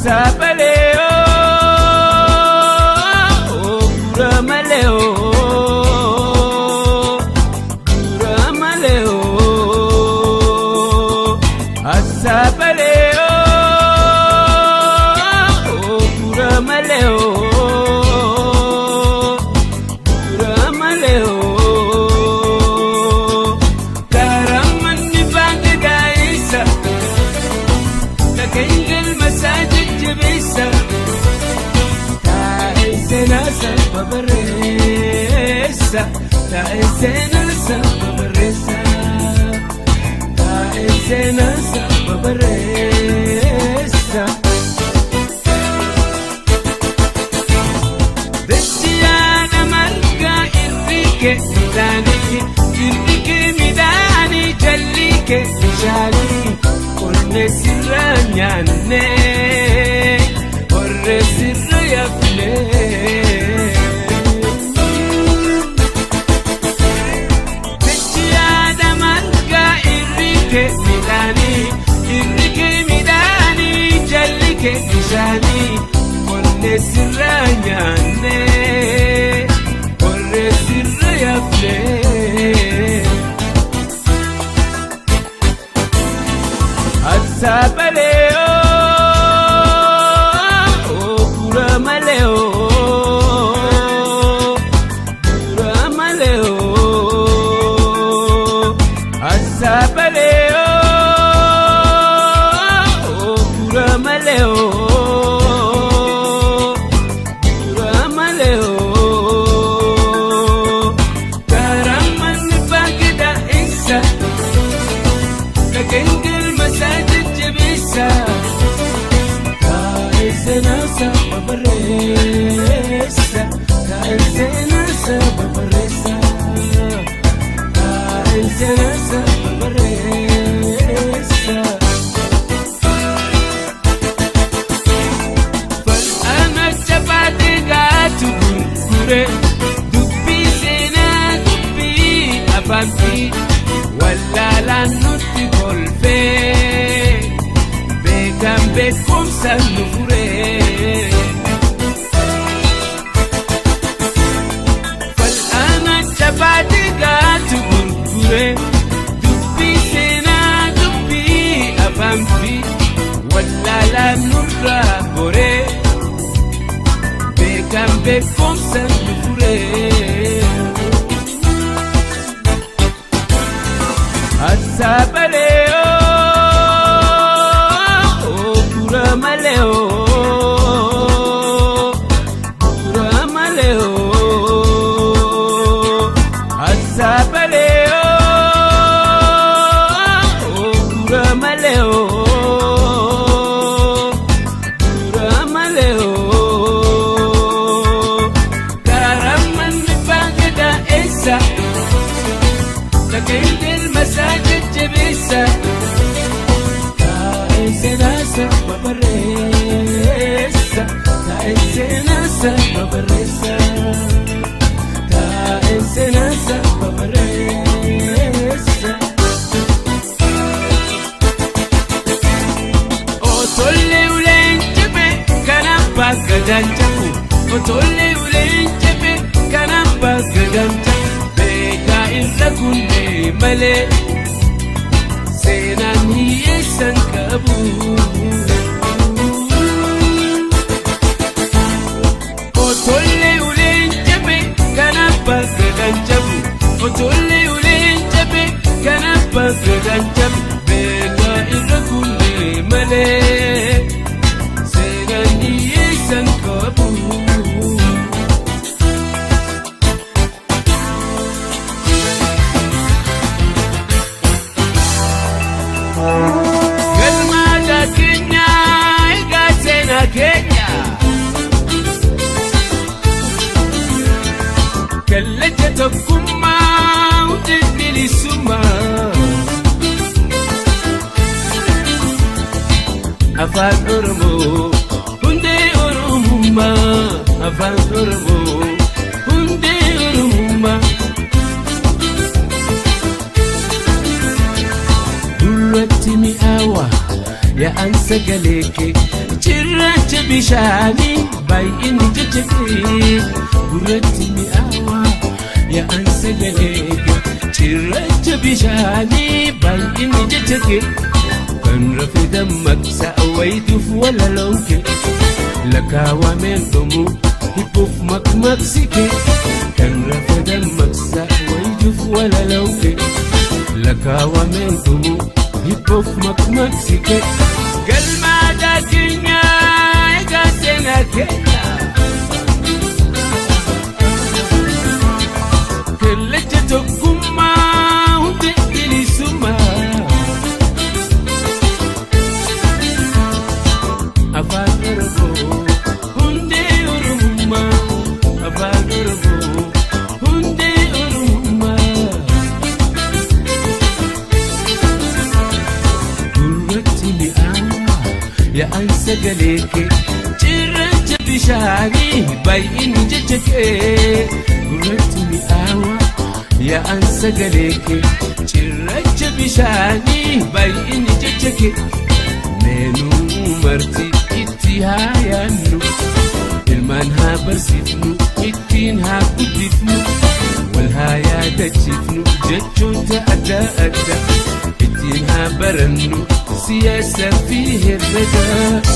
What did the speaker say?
Asabaleo, Guramaleo, Guramaleo, Asabaleo, Guramaleo, Guramaleo, Karaman ni Bangladesh, Takengel Masajid Jibisa, Taizena Sababaresa, Taizena Sababaresa, Taizena Sababaresa. Desiana Marga Irrike Midani, Irrike Midani, Jallike Shali. Orre sirra nyaanne, orre sirra yaafne. Bechiyaadha marga irrike midhaani, jallike bishaani. Orre sirra nyaanne, orre sirra yaafne. Asabaleo, Guramaleo, Guramaleo, Asabaleo, Guramaleo, Guramaleo, Karaman Bagda Isa, Takengel Masajid Jibisa, Taizena Sababaresa, Taizena Sababaresa, Taizena Sababaresa. Fal'ana Chabade Gatu Gurgure, Dubbi Sena Dubbi Abanti, Wallala Nutti Golfe, Bekam Bekum Sanufure. Fal'ana Chabade Gatu Gurgure, Dubbi Sena Dubbi Abanti, Wallala Nurra Gore, Bekam Bekum Sanufure. Asabaleo, Guramaleo, Guramaleo, Asabaleo, Guramaleo, Guramaleo, Karaman Bagda Esa, Takengel Masajid Jibisa, Taizena Sababaresa, Taizena Sababaresa, Taizena Sababaresa. Otolle ulenjebe kanapa gadanjabu, Otolle ulenjebe kanapa gadanjabu. Beka irra kunne male, seenaan hiyyeessan qabu. Otolle uleen jabe kanaaf bakka jabu, Otolle uleen jabe kanaaf bakka jabu. Beka irra kunne male, seenaan hiyyeessan qabu. Galmada Kenya, Egasena Kenya, Kallacha Tokkummaa Bilisumma, Afaan Oromoo, Hundee Oromummaa, Afaan Oromoo, Hundee Oromummaa. Duratti mi'aawa يا أنسى قليكي جرات بشاني باين جتكي قرتني أوا يا أنسى قليكي جرات بشاني باين جتكي كان رفي دمك سأويت ولا لونكي لك ومن دمو يبوف مكسكي كان رفي دمك سأويت ولا لونكي لك ومن دمو يبوف مكسكي قل ما داكينا يقاسنا كنا كل جتكم ما وتقلي سما أفاقربو هندي أرمما أفاقربو هندي أرمما قرتني يا أنسى قليكي جرت بشاني باين جتكي قرتني يا أنسى قليكي جرت بشاني باين جتكي منو مرتي اتهايانو المانها برسفنو اتينها قدفنو والهايا دجفنو جتشو تأدى أدى اتينها برنو سياسة فيه الردى